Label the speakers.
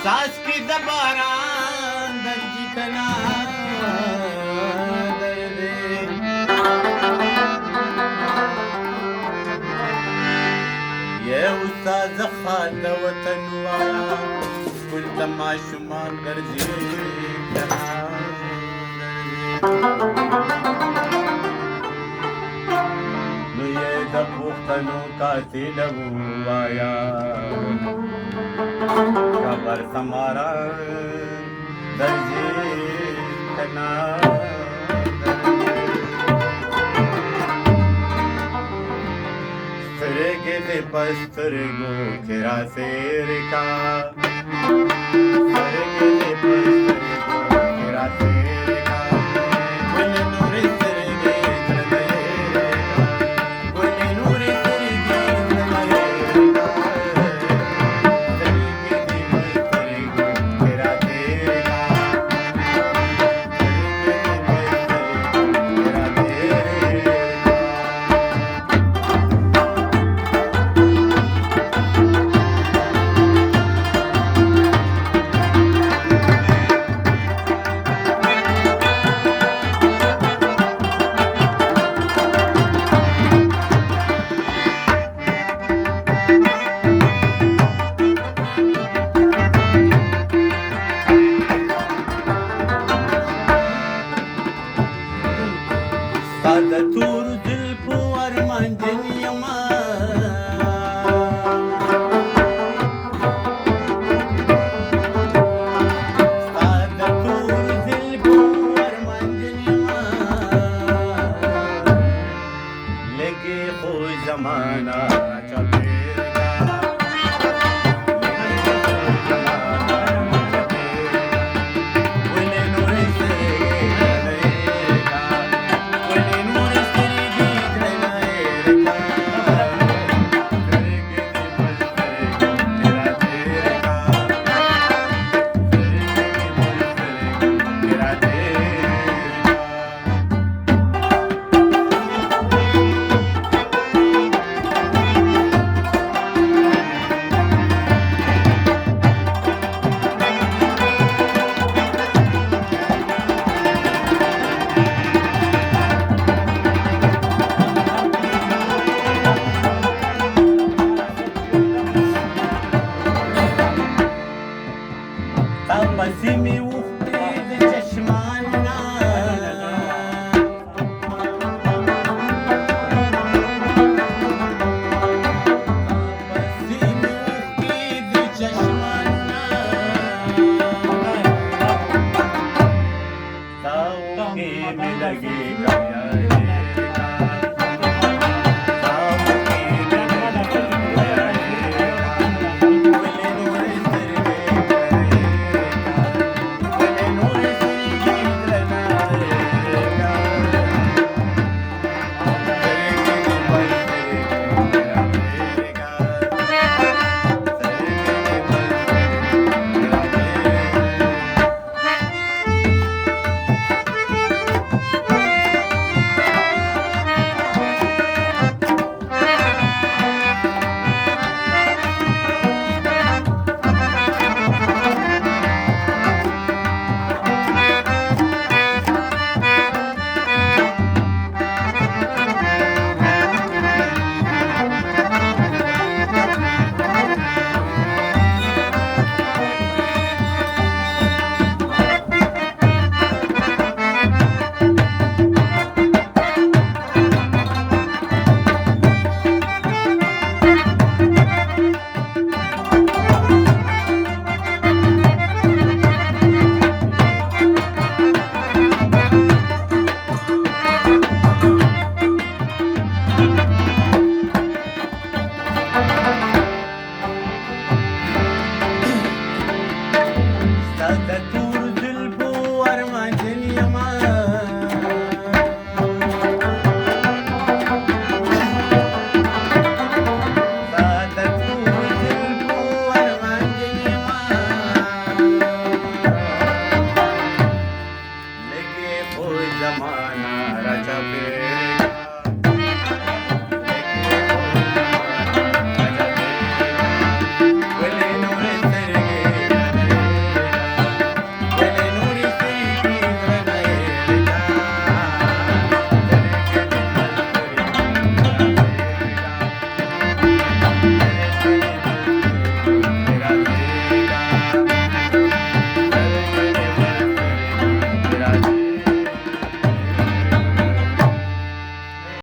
Speaker 1: सास की दबारान दर्जी कना दर्दे ये उस्ताद खाल वतन वाया कुल तमाशुमा गर्जी कना नु ये दपुख्तनु का तिलबु वाया खबर समारा दर्जी कना सरगे दे पस्तरगो खिरा सेरका सरगे दे पस्तरगो खिरा सेरका गुल नूरे सरगे चलेगा गुल नूरे सरगे चलेगा Sada tur dilpu arman dünyama Sada tur dilpu arman dünyama Lege ho zamana chalera Tapasimi